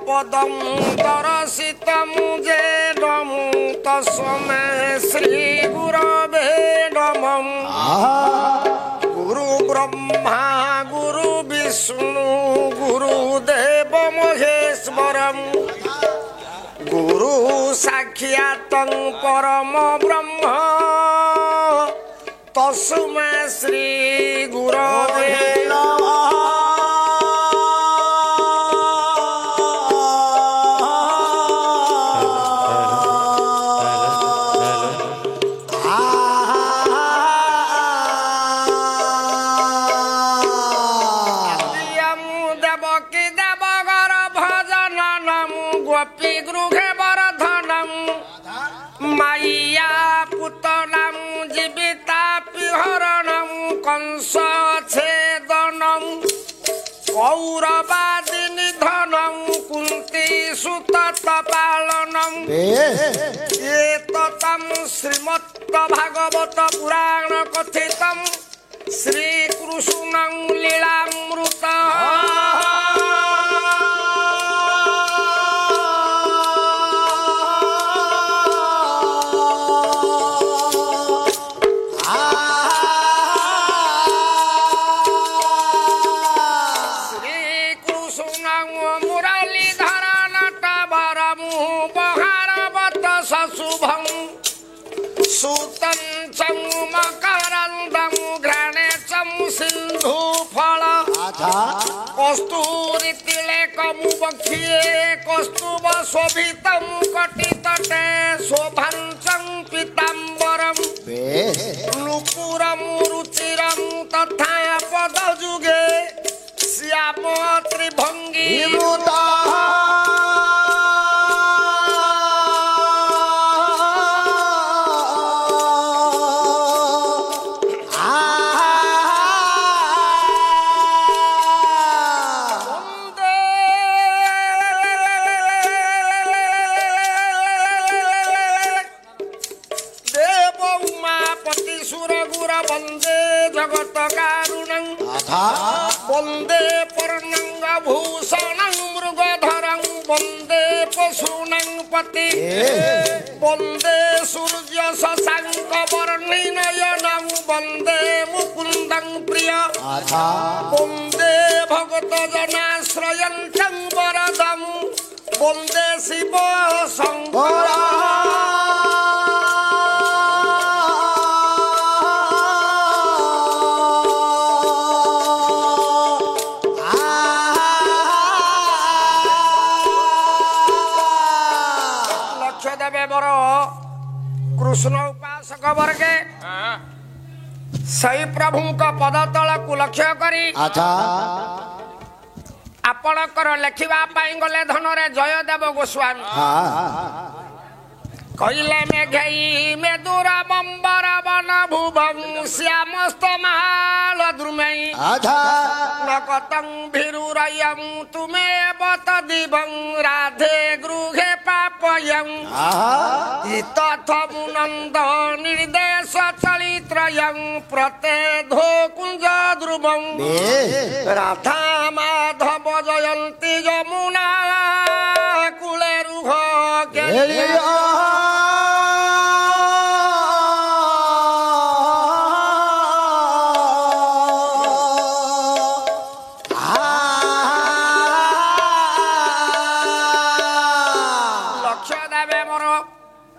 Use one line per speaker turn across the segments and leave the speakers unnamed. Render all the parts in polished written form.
পদম দরশিতম যে নমো তস্মৈ শ্রী গুরবে নমঃ। গুরু ব্রহ্মা গুরু বিষ্ণু গুরুদেব মহেশ্বরম গুরু সাক্ষাৎ পরম ব্রহ্ম তস্মৈ শ্রী গুরবে নমঃ। কৌরবাদি নিধনং কুন্তি সুত পালনং এততম শ্রীমদ্ ভাগবত পুরাণ কথিতম শ্রীকৃষ্ণং লীলামৃত। সুতং চং মকরন্দং ঘ্রাণে চং সিন্ধু ফল কস্তুরী তিলকমু বক্ষিয়ে কস্তুভ শোভিতং কটিতটে শোভঞ্চং পীতাম্বরম নুপুরম রুচিরম তথা পদযুগে শ্যাম ত্রিভঙ্গি বন্দে পর্ণঙ্গ ভূষণং মৃগধরং বন্দে পশুনং পতি বন্দে সূর্য শশাঙ্ক বর্ণিনয়নং বন্দে মুকুন্দং প্রিয় বন্দে ভগত জনাশ্রয়ন্তং বরদং বন্দে শিব শঙ্কর। कृष्ण उपासक वर्गे सही प्रभु पद तल को लक्ष्य करी आपणकर लेखिबा पाई गले धनरे जयदेव गोस्वामी कहले मेघई मेदुर बंबर वन भुवं श्यामस्त महाल द्रुमई नकतं भिरुरयं तुमे बत दिवं राधे गृहे पापयं तथमुनन्द निर्देश चलित्रयं प्रतेधो कुंज ध्रुवं राधा माधव जयन्ती यमुना कुले रुह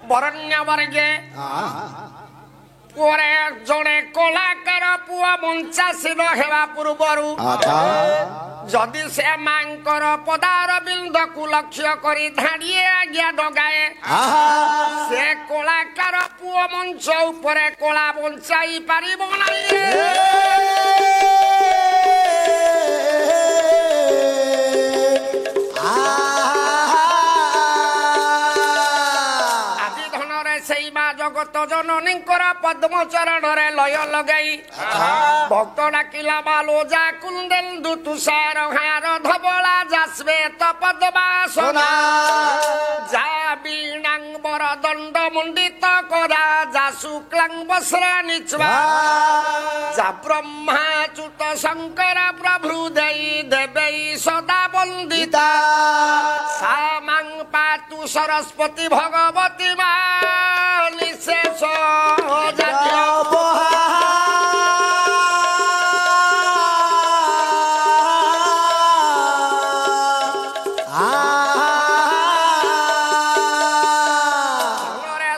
बरण्य वर्गे जड़े कलाकार पुआ बंचाशील हेबा पूर्वरु जदि से मांकर पदार बिंद को लक्ष्य करी धाड़िए आज्ञा डगाए से कलाकार पुआ मंच उपरे कला बंचाई पारिब नाही। ଜଗତ ଜନନୀଙ୍କର ପଦ୍ମ ଚରଣରେ ଲୟ ଲଗାଇ ଭକ୍ତ ଡାକିଲା ବାଲୋ ଯା କୁନ୍ଦେନ୍ଦୁ ତୁଷାର ହାର ଧବଳା ଯା ଶ୍ଵେତ ପଦ୍ମାସନା ଯା ବୀଣାମ୍ବର ଦଣ୍ଡ ମୁଣ୍ଡିତ କରା ଯା ଶୁକ୍ଲାଂ ବସ୍ରା ନିଚ୍ବା ଯା ବ୍ରହ୍ମାଚ୍ୟୁତ ଶଙ୍କର ପ୍ରଭୁ ଦେଇ ଦେବେ ସଦା ବନ୍ଦିତା ସା ମାଂ ପାତୁ ସରସ୍ୱତୀ ଭଗବତୀ ମା ନିଶେଷ ଜାତୀୟ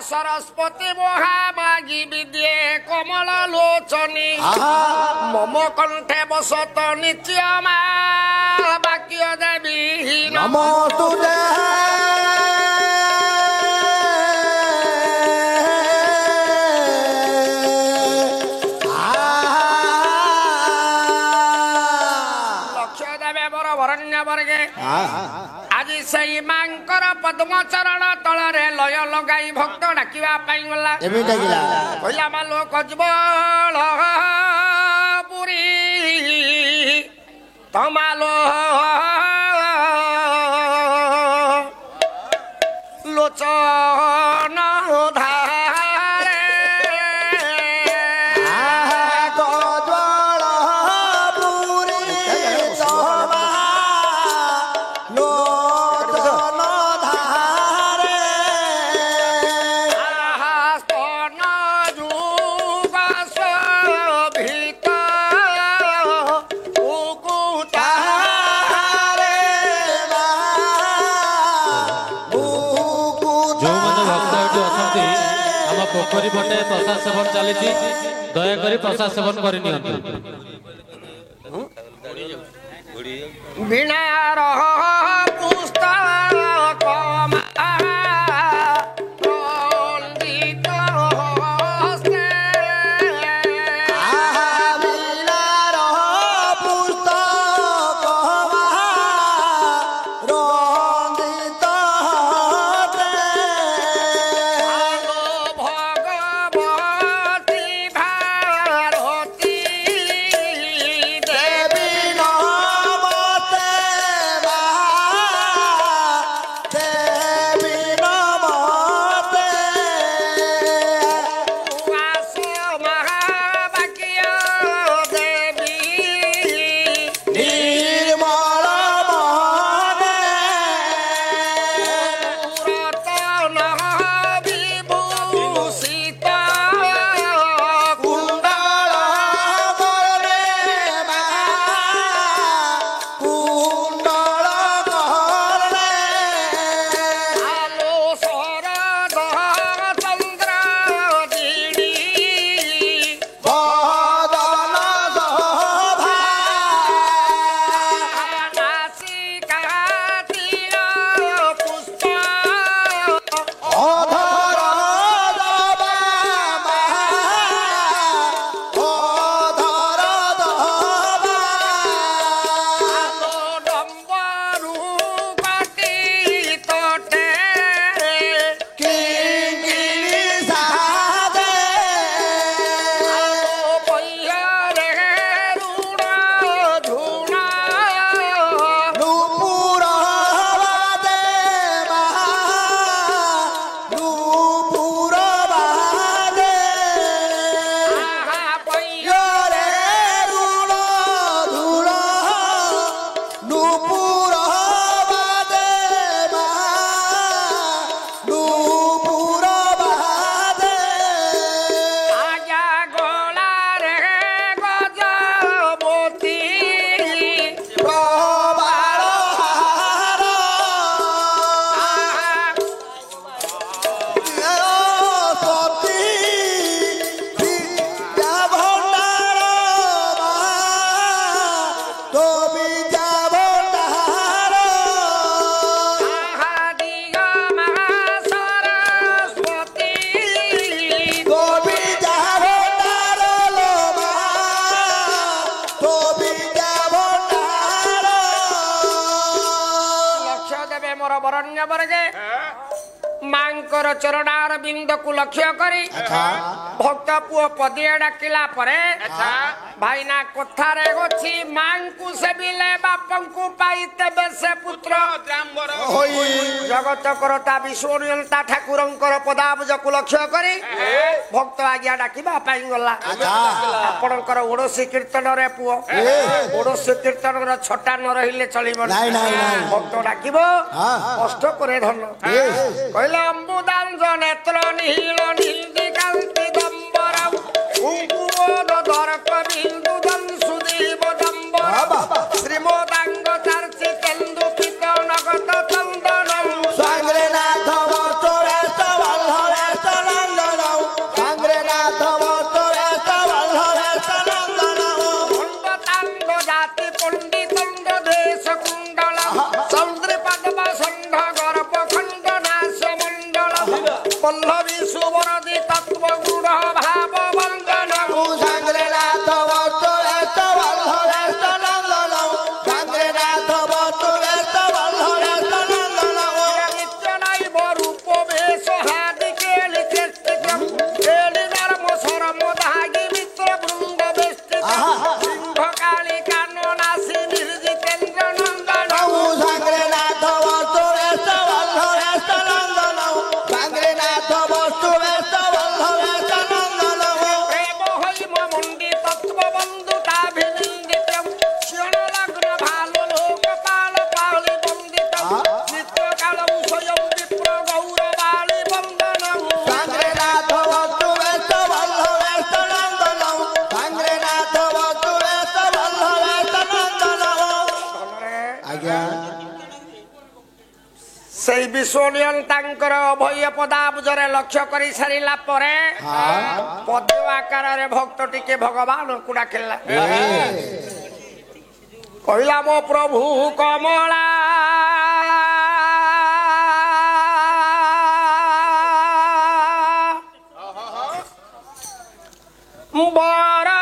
सरस्वती महामागी विद्ये कमल लोचनी मम कंठे बसत नित्य मा वाक्य देवी नमो तुझे लक्ष्य देवे बर वरण्य वर्गे আজি সেই মাଙ୍କର ପଦ୍ମ ଚରଣ ତଳରେ ଲୟ ଲଗାଇ ଭକ୍ତ ଡାକିବା ପାଇଁ ଗଲା କହିଲା ମାଲୋ କଜବଳ ପୁରୀ ତମାଲୋ ଲୋଚନ ଧାରେ
କଜବଳ ପୁରୀ
पोखरी पटे प्रसाद सेवन चली दयाकोरी प्रसाद सेवन कर
बिनार पुस्तक ମାଙ୍କର ଚରଣାର ବିନ୍ଦକୁ ଲକ୍ଷ୍ୟ କରି ଭକ୍ତ ପୁଅ ପଦିଏ ଡାକିଲା ପରେ ଭାଇନା କଥାରେ ଅଛି ମାଙ୍କୁ ସେବିଲେ ବାପଙ୍କୁ ପାଇତେବେ ସେ ପୁତ୍ର ଜଗତ କରତା ବିଶ୍ୱନିୟନ୍ତା ଠାକୁରଙ୍କର ପଦାବୁଜକୁ ଲକ୍ଷ୍ୟ କରି ଭକ୍ତ ଆଜ୍ଞା ଡାକିବା ପାଇଁ ଗଲା ଆପଣଙ୍କର ଓଡୋଶୀ କୀର୍ତ୍ତନରେ ପୁଅ ଓଡୋଶୀ କୀର୍ତ୍ତନର ଛଟା ନ ରହିଲେ ଚଳିବ ଭକ୍ତ ଡାକିବ କଷ୍ଟ করে ধন কইলে অম্বুদাঞ্জ নেত্র নীল নীলদি কান্তি দম্বরম কুঙ্কুমোদ দরক বিন্দু দংসুদীব দম্বর শ্রীমদাঙ্গ চার্চি কেন্দু পিত নগত চন্দনম
সাংগ্রেনাথ বর্তরে সবলহরে সনন্দনম সাংগ্রেনাথ বর্তরে সবলহরে সনন্দনম
খণ্ডতাঙ্গ জাতি পণ্ডিতঙ্গ দেশ কুণ্ডল চন্দ্রী পদ্ম সন্ধ গর্ভ খণ্ড নাশ মণ্ডল পল্লবী সুবরদি তত্ত্ব গুঢ় ভাব বন্দনম
সাংগ্রেনাথ বর্তরে সবলহরে সনন্দনম সাংগ্রেনাথ বর্তরে সবলহরে সনন্দনম
নিত্য নাইব রূপ বেশ হাদি কেলি চেষ্টিতম কেলি নর্ম সরম দাগি মিত্র বৃন্দ বেষ্টিত সিংহ কালী কাননাসী নির্জিতেন্দ্র নন্দনম
সাংগ্রেনাথ বর্তরে সবলহরে সনন্দনম সাংগ্রেনাথ বর্তরে সবলহরে সনন্দনম
প্রেম হৈম মন্ডি তত্ত্ব বন্ধুতাভিনিন্দিতম শিয়ন লগ্ন ভালো লোকপাল পালি বন্দিতম নিত্যকালম স্বয়ং বিপ্র গৌরবালি বন্দনম
সাংগ্রেনাথ বর্তরে সবলহরে সনন্দনম সাংগ্রেনাথ বর্তরে সবলহরে সনন্দনম আজ্ঞা
সেই বিশ্বনিয়ন্তাঙ্কর অভয় পদাবুজরে লক্ষ্য করে সারিলা পরে পদ্ম আকারে ভক্ত টিকে ভগবানଙ୍କୁ ডাকিলা কহিলা মো প্রভু কমলা বরা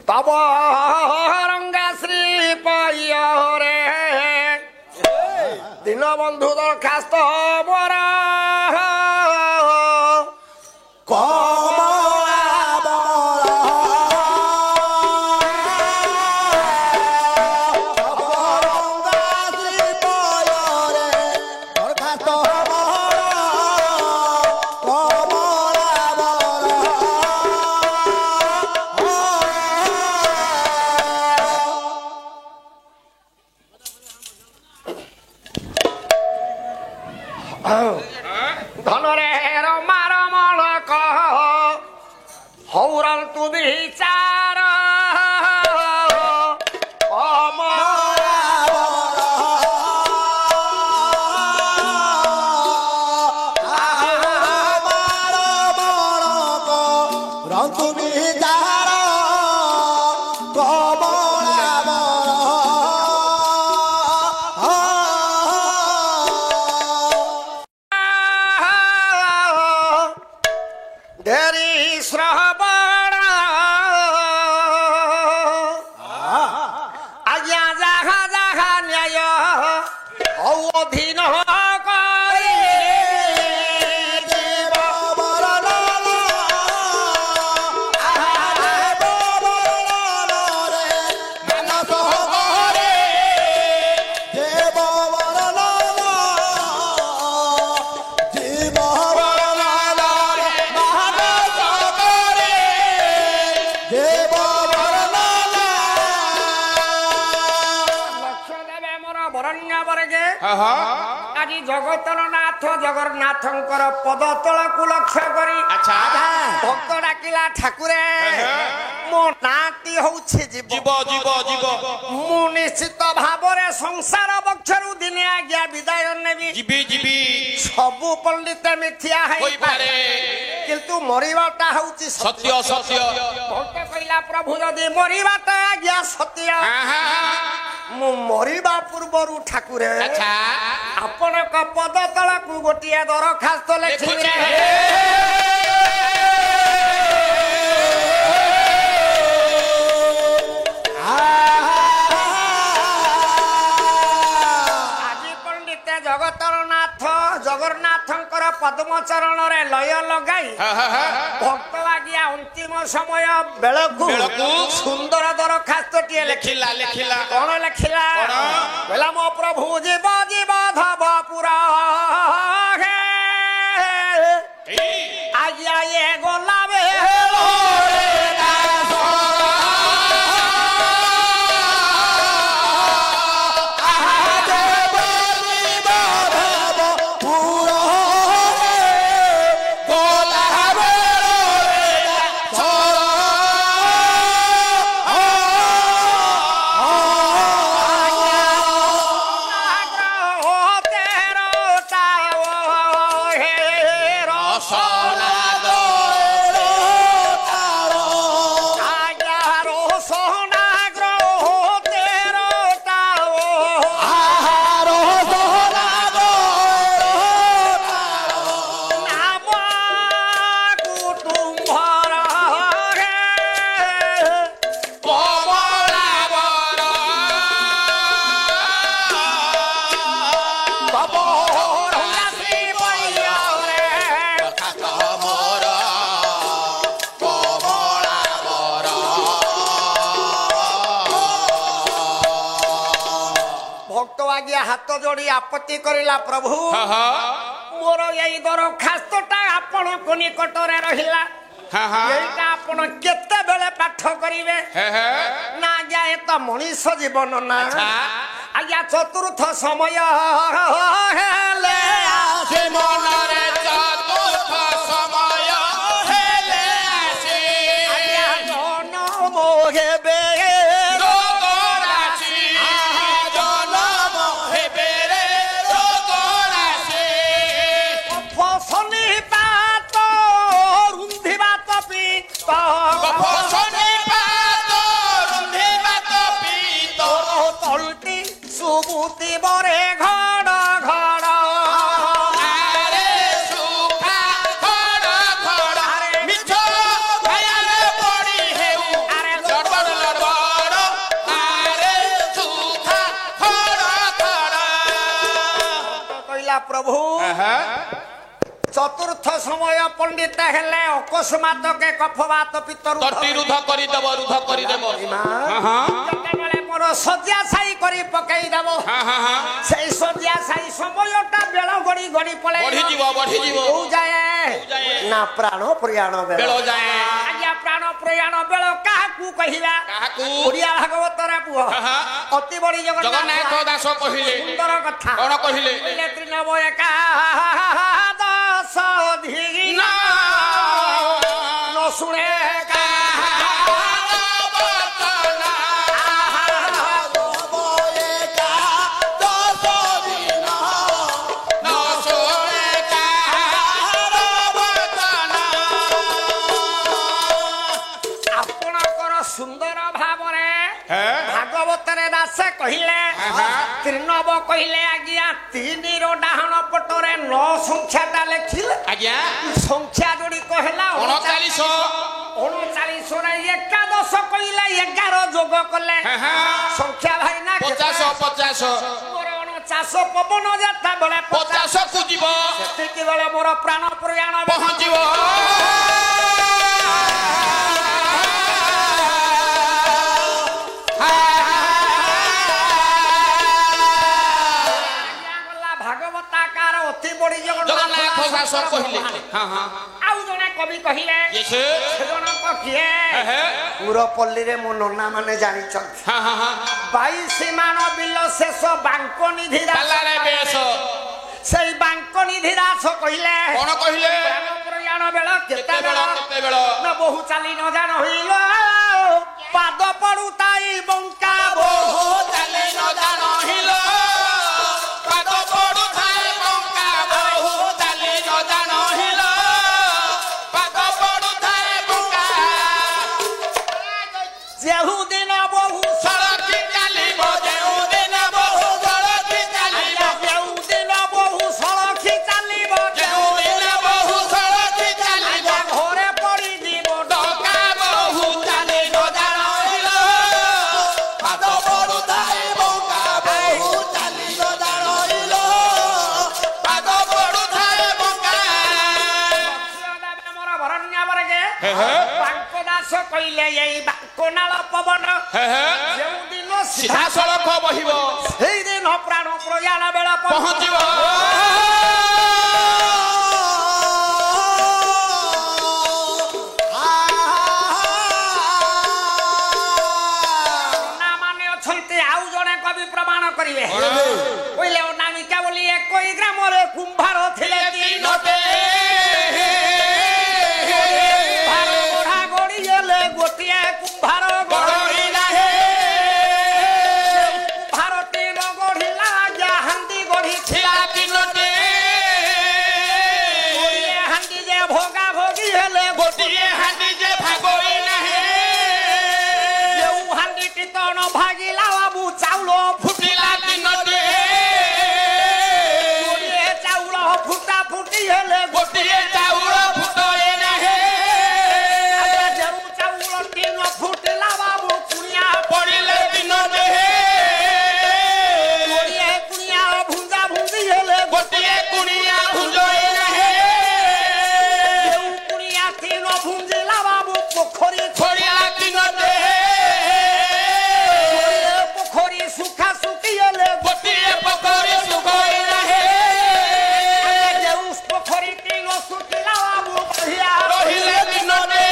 তব রঙ্গা শ্রী পাইরে দীনবন্ধু দরখাস্ত বরা
কমলা বমলা অবরঙ্গা শ্রী পয়রে দরখাস্ত বরা কমলা বমলা
ধনরে রমার মন কহ হৌরল তু বিচার দেরি শ্রবণ আজ্ঞা যাহা যাহা ন্যায় অধীন করে আজি জগতর নাথ জগন্নাথঙ্কর পদতলকু লক্ষ্য করি ভক্ত ডাকিলা ঠাকুরে মো নাতি হচ্ছে জীব
জীব জীব
মু নিশ্চিত ভাবরে সংসার বক্ষরু দিনে আজ্ঞা বিদায় নেবি
জিবি
সবু পণ্ডিত মিথ্যা হইপারে কিন্তু মরিবাটা হচ্ছে
সত্য সত্য
ভক্ত কইলা প্রভু যদি মরিবাটা আজ্ঞা সত্য ମୁଁ ମରିବା ପୂର୍ବରୁ ଠାକୁରେ
ଆଚ୍ଛା
ଆପଣଙ୍କ ପଦ ତଳକୁ ଗୋଟିଏ ଦରଖାସ୍ତ ଲେଖିବେ ଆଜି ପଣ୍ଡିତ ଜଗତର ନାଥ ଜଗନ୍ନାଥଙ୍କର ପଦ୍ମ ଚରଣରେ ଲୟ ଲଗାଇ ଭକ୍ତ ଆଜ୍ଞା ଅନ୍ତିମ ସମୟ ବେଳକୁ ସୁନ୍ଦର ଦରଖାସ୍ତଟିଏ
ଲେଖିଲା ଲେଖିଲା
କଣ ଲେଖିଲା କହିଲା ମୋ ପ୍ରଭୁ ଯିବ ଯିବ ଧବ ପୁରା ଆଜ୍ଞା ଏ ଗଲା हाथ जोड़ी आपत्ति करिला प्रभु मोर यही दरखास्तटा आपण को निकट रे रहिला एटा आपण केते बेले पाठ करिवे ना जाए तो मनीष जीवन ना आज्ञा चतुर्थ समय हेले आसे मन रे चतुर्थ समय हेले आसे आज्ञा जन मोहे बे प्रभु चतुर्थ समय पंडित हेले अकस्मात के कफवात पितर
रुध करि देबो रुध करि देबो
जतबेले मोर सज्जा साई करी पकई देबो सेई सज्जा साई समयटा बेल गड़ी गड़ी पळे
बढ़ी जीवो
हो जाए ना प्राण प्रयाण बेल
जाए
आज्ञा प्राण प्रयाण बेल काहाकू कहिला
काहाकू
ओडिया भागवत रे पुओ अति बड़ी
जगन्नाथ दास कहिले
सुंदर कथा
कोन कहिले
त्रिनव एका धीना न सुने सुंदर भाव भागवत दासे कहले त्रिनव कहले आज्ञा तीन रो डाहण पटरे 9 संख्याटा लेखिले
आज्ञा
संख्या जोड़ी कहला 39 रे एकादश कहले 11 जोग कले संख्या भाई ना
50
मोर 49 पवन जाता बेले
50 को जीव
सेति बेले मोर प्राण प्रयाण
पहुंचीबो जगन्नाथ दास कहिले
आउ जने कवि कहिले जनक किए पुरपल्ली रे मो नन्ना माने जानि छन 22 मान बिल शेष बांक निधि
रे बेस
सेई बांक निधि दास कहिले
कोन कहिले
प्रयाण बेल केते बेल न बहु चाली न जान होइलो पाद पडुताई बंका बहु चाली न जान होइलो पाद पडुताई बंका बहु चाली न जान होइलो पाद पडुताई बंका जेहु दिन बहु सड़की चाली बजेउ ବାଙ୍କ ଦାସ କହିଲେ ଏଇ ବାଙ୍କନାଳ ପବନ ଯେଉଁଦିନ
ସିଧାସଳଖ ବହିବ
ସେଇଦିନ ପ୍ରାଣ ପ୍ରୟାଣ ବେଳ
ପହଞ୍ଚିବ
ମାନେ ଅଛନ୍ତି ଆଉ ଜଣେ କବି ପ୍ରମାଣ କରିବେ କହିଲେ ଅନାମିକା ବୋଲି ଏକଇ ଗ୍ରାମରେ କୁମ୍ଭାର ଥିଲେ ତିନୋଟି ଗଢା ଗଡି ହେଲେ ଗୋଟିଏ କୁମ୍ଭାର ଗଢି ନାହିଁ କୁମ୍ଭାରଟି ନ ଗଢିଲା ହାଣ୍ଡି ଗଢିଥିଲା ତିନୋଟି ଗୋଟିଏ ହାଣ୍ଡି ଯେ ଭୋଗା ଭୋଗି ହେଲେ
ଗୋଟିଏ ହାଣ୍ଡି ଯେ ଭାଗୋଇ ନାହିଁ
ଯେଉଁ ହାଣ୍ଡିଟି ତଣ ଭାଗିଲା ବାବୁ ଚାଉଳ
ଫୁଟିଲା ତିନୋଟି
ଗୋଟିଏ ଚାଉଳ ଫୁଟା ଫୁଟି ହେଲେ
ଗୋଟିଏ ଚାଉଳ ଫୁଟୋଇ ନାହିଁ
ଯେଉଁ ଚାଉଳଟି ନ ଫୁଟିଲା ବାବୁ କୁଣିଆ
ପଡ଼ିଲେ ତିନୋଟି
ଗୋଟିଏ କୁଣିଆ ଭୁଞ୍ଜା ଭୁଞ୍ଜି ହେଲେ
ଗୋଟିଏ କୁଣିଆ ଭୁଜୋଇ ନାହିଁ
ଯେଉଁ କୁଣିଆଟି ନ ଭୁଞ୍ଜିଲା ବାବୁ ପୋଖରୀ
ଛୋଡ଼ିଲା ତିନୋଟି
ପୋଖରୀ ସୁଖା ସୁଖି ହେଲେ
ଗୋଟିଏ ପୋଖରୀ ଶୁଖୋଇ ନାହିଁ
ଯେଉଁ ପୋଖରୀଟି ନ ଶୁଖିଲା ବାବୁ ବଢିଆ
ରହିଲେ ତିନୋଟି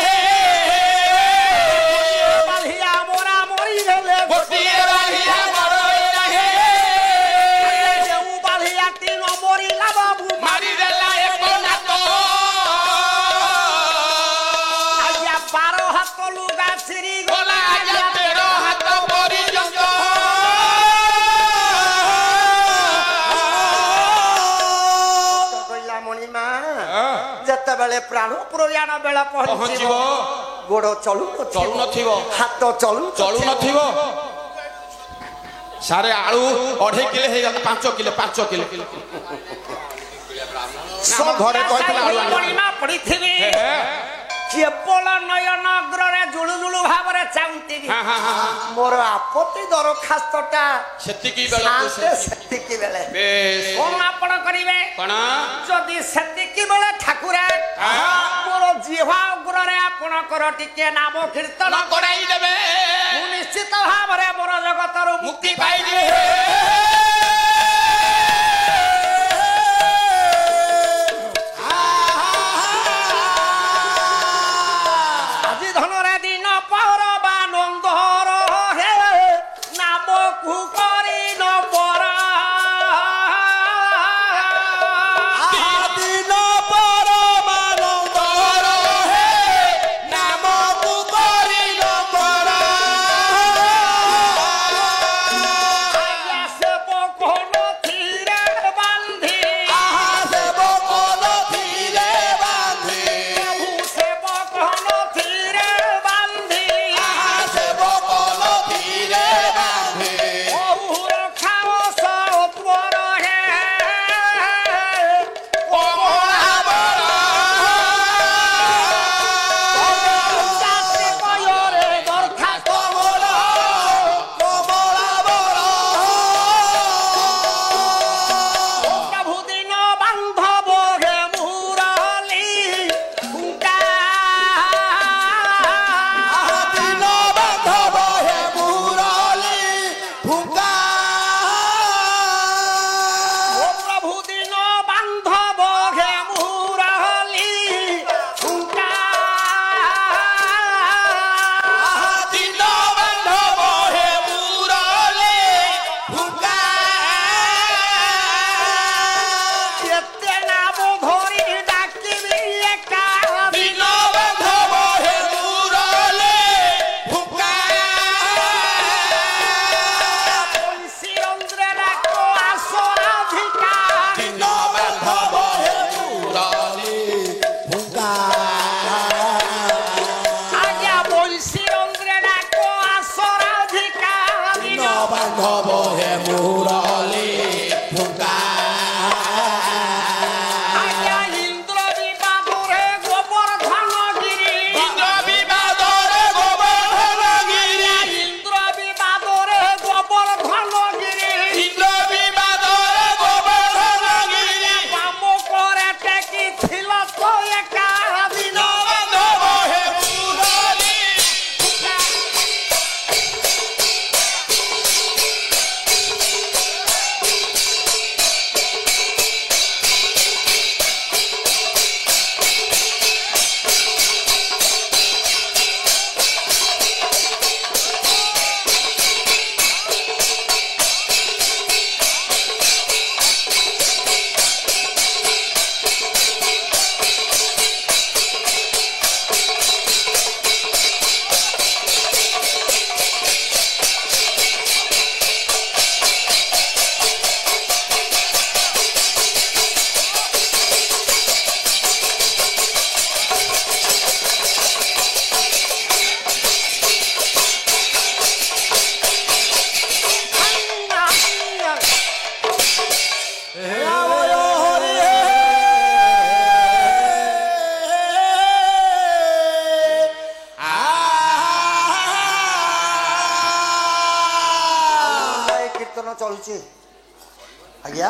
ବାଲିଆ ମରା ମରି ହେଲେ
ଗୋଟିଏ ରହିଲା ମରୋଇ ନାହିଁ
ଯେଉଁ ବାଲିଆଟି ନ ମରିଲା ବାବୁ
ମାରିଦେଲା ଏକ ନାକ
ଆଜ୍ଞା 12 ହାତ ଲୁଗା ଚିରି
ଗଲା ଆଜ୍ଞା 13 ହାତ ପର୍ଯ୍ୟନ୍ତ
କହିଲା ମଣିମା ଯେତେବେଳେ ପ୍ରାଣ ପ୍ରୟାଣ ବେଳ ପହଞ୍ଚିବ
ପହଞ୍ଚିବ
ଗୋଡ଼ ଚଳୁ
ଚଳୁନଥିବ
ହାତ ଚଳୁ
ଚଳୁନଥିବ ସାରେ ଆଳୁ 2.5 କିଲୋ ହେଇଗଲା 5 କିଲୋ ଆମ ଘରେ କହିଥିଲେ ଆଳୁ ଆଣିବା।
ମଣିମା ପଡ଼ିଥିବି କେବଳ ନୟନ ଅଗ୍ରରେ ଜୁଳୁ ଜୁଳୁ ଭାବରେ ଚାହୁଁଥିବି ମୋର ଆପତ୍ତି ଦରଖାସ୍ତଟା
ସେତିକି
ଶାନ୍ତେ
ବେଳକୁ
ସେତିକି ବେଳେ
ବେଶ
କଣ ଆପଣ କରିବେ
କଣ
ଯଦି ସେତିକି ବେଳେ ଠାକୁରା ମୋର ଜିହ୍ବା ଅଗ୍ରରେ ଆପଣଙ୍କର ଟିକେ ନାମ କୀର୍ତ୍ତନ
କରାଇ ଦେବେ
ମୁଁ ନିଶ୍ଚିତ ଭାବରେ ମୋର ଜଗତରୁ
ମୁକ୍ତି ପାଇଯିବେ
ଆଜି ଧନରେ ଦିନ ପର ବା ନନ୍ଦର ହେ ନାମକୁ କରି ନବର
ଦିନ ପରମାନନ୍ଦର ହେ ନାମକୁ କରିଲ ପର
ଆଜ୍ଞା ସେ ବକନ ଥିରେ ବାନ୍ଧି
ସେ ବକଲ ଥିଲେ ବାନ୍ଧି
ପ୍ରଭୁ ସେ ବକନ ଥିରେ ବାନ୍ଧି
ସେ ବକଲ ଥିଲେ ବାନ୍ଧି
ବହୁର ଖାଅ ସତ୍ୱର ହେ ଜାତି ବୟରେ ଦରଖାସ୍ତ
କମଳ କମଳା ବର
ପ୍ରଭୁ ଦିନ ବାନ୍ଧବ ହେ ମୁରଲି ହୁଙ୍କା
ଦିନ ବାନ୍ଧବ ହେ ମୁରଲି ଫୁଙ୍କା
ଓ ପ୍ରଭୁ ଦିନ ବାନ୍ଧବ ହେ ମୁରଲି ହୁଙ୍କା
ଦିନ ବାନ୍ଧବ ହେ ମୁରଲି ଫୁଙ୍କା
କେତେ ନାମ ଧରି ଡାକିବି ଏକା
ଦିନ ବାନ୍ଧବ ହେ ମୁରଲି ଫୁଙ୍କା
ଶିରନ୍ଦ୍ରେ ଡାକ ଆସରାଧିକା
ଦିନ ବାନ୍ଧବ ହେ ମୁରଲି ଫୁଙ୍କା
ଆଜ୍ଞା ବୈଶିରନ୍ଦ୍ରେ ଡାକ ଆସରାଧିକା
ଦିନ ବାନ୍ଧବ ହେ ମୁରଲି ଫୁଙ୍କା
ଆଜ୍ଞା ଇନ୍ଦ୍ର ବିବାଦରେ ଗୋବର୍ଦ୍ଧନ ଗିରି
ଇନ୍ଦ୍ର ବିବାଦରେ ଗୋବର୍ଦ୍ଧନଗିରି
ଇନ୍ଦ୍ର ବିବାଦରେ ଗୋବର୍ଦ୍ଧନ ଗିରି
ଇନ୍ଦ୍ର ବିବାଦରେ ଗୋବର୍ଦ୍ଧନଗିରି
ବାମ করে ଟେକି ছিল তো একা দিন
ବାନ୍ଧବ ହେ
ଚଳୁଛି ଆଜ୍ଞା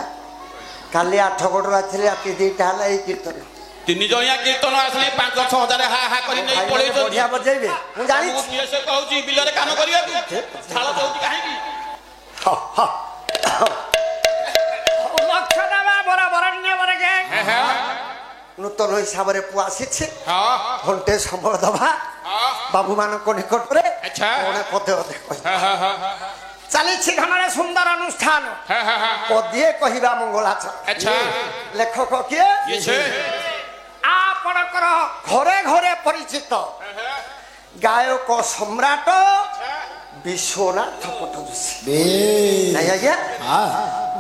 କାଲି 8 ରାତିରେ ରାତି 2ଟା ହେଲା ଏଇ କୀର୍ତ୍ତନ
ତିନି ଜଣିଆ କୀର୍ତ୍ତନ ଆସିଲେ 5-6 ହଜାର ହା କରି ନେଇ ପଳେଇଛନ୍ତି
ବଢିଆ ବଜେଇବେ ମୁଁ ଜାଣିଛି
କିଏ ସେ କହୁଛି ବିଲରେ କାମ କରିବାକୁ ଝାଳ ଦଉଛି କାହିଁକି
ଲକ୍ଷ ଦେବା ବରାବରଣ୍ୟ ବରକେ
ନୂତନ ହିସାବରେ ପୁଅ ଆସିଛି
ହଁ
ଘଣ୍ଟେ ସମ୍ବଳ ଦବା ବାବୁ ମାନଙ୍କ ନିକଟରେ
ଆଚ୍ଛା
ପଦେ ଅଧେ କହିବା
ଚାଲିଛି ଘନରେ ସୁନ୍ଦର ଅନୁଷ୍ଠାନ
ପଦିଏ କହିବା ମଙ୍ଗଳାଚରଣ
ଆଚ୍ଛା
ଲେଖକ କିଏ
କିଏ ସେ
ଆପଣଙ୍କର
ଘରେ ଘରେ ପରିଚିତ ଗାୟକ ସମ୍ରାଟ ବିଶ୍ୱନାଥ ପଟ୍ଟଯୋଶୀ ନାଇଁ ଆଜ୍ଞା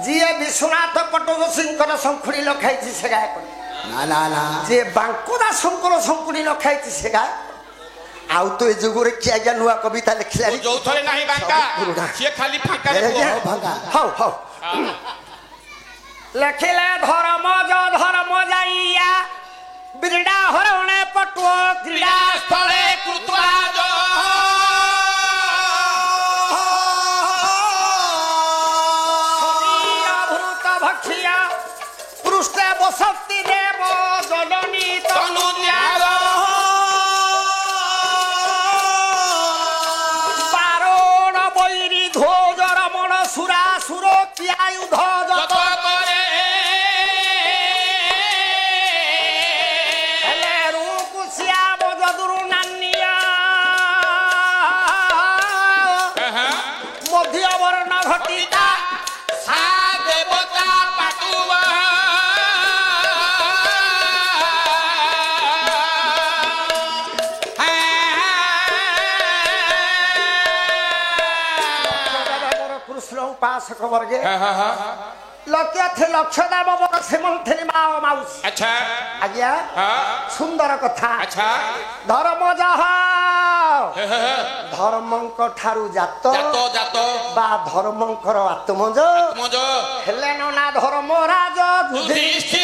ଯିଏ ବିଶ୍ୱନାଥ ପଟ୍ଟଯୋଶୀଙ୍କର ଶଙ୍ଖୁଡ଼ି ଲଖାଇଛି ସେ ଗାୟକ ଯିଏ ବାଙ୍କଦାସଙ୍କର ଶଙ୍ଖୁଡ଼ି ଲଖାଇଛି ସେ ଗାୟକ ଆଉ ତ ଏ ଯୁଗରେ କିଏ ଆଜ୍ଞା ନୂଆ କବିତା ଲେଖିଲାଣି
ଯୋଉଥରେ ନାହିଁ ବାଙ୍କା ସିଏ ଖାଲି ଫାଙ୍କାରେ
ହଉ ହଉ
ଲେଖିଲେ ଧର୍ମ ଯାଇଆ ବିରଡା ହରଣେ ପଟୁଅ କ୍ରୀଡ଼ା
ସ୍ଥଳେ କୃତ୍ୱାଜ
ଭୂତ ଭକ୍ଷିଆ ପୃଷ୍ଠେ ବସନ୍ତି ଦେବ ଜନନୀ ତନୁ ତ୍ୟାଗ ବାରଣ ବୈରୀ ଧ୍ୱଜ ରମଣ ସୁରାସୁର କିଆୟୁଧ ଯତ ହେଲେ ରୁକୁଶିଆ ବଜଦୁରୁ ନାନିଆ ମଧ୍ୟବର୍ଣ୍ଣ ଘଟିତା
ସା ଦେବତା ପାଟୁଆ
କୃଷ୍ଣ ଉପାସକ ବର୍ଗେ ଲକ୍ଷ ଦେବ ବର ସେମନ୍ଥିନୀ ମା ଓ ମାଉସୀ
ଆଚ୍ଛା
ଆଜ୍ଞା ସୁନ୍ଦର କଥା
ଆଚ୍ଛା
ଧର୍ମ ଯାହା ଧର୍ମଙ୍କ ଠାରୁ ଜାତ
ଜାତ
ବା ଧର୍ମଙ୍କର ଆତ୍ମଜ
ମଜ
ହେଲେ ନା ଧର୍ମରାଜ
ଯୁଧିଷ୍ଠିର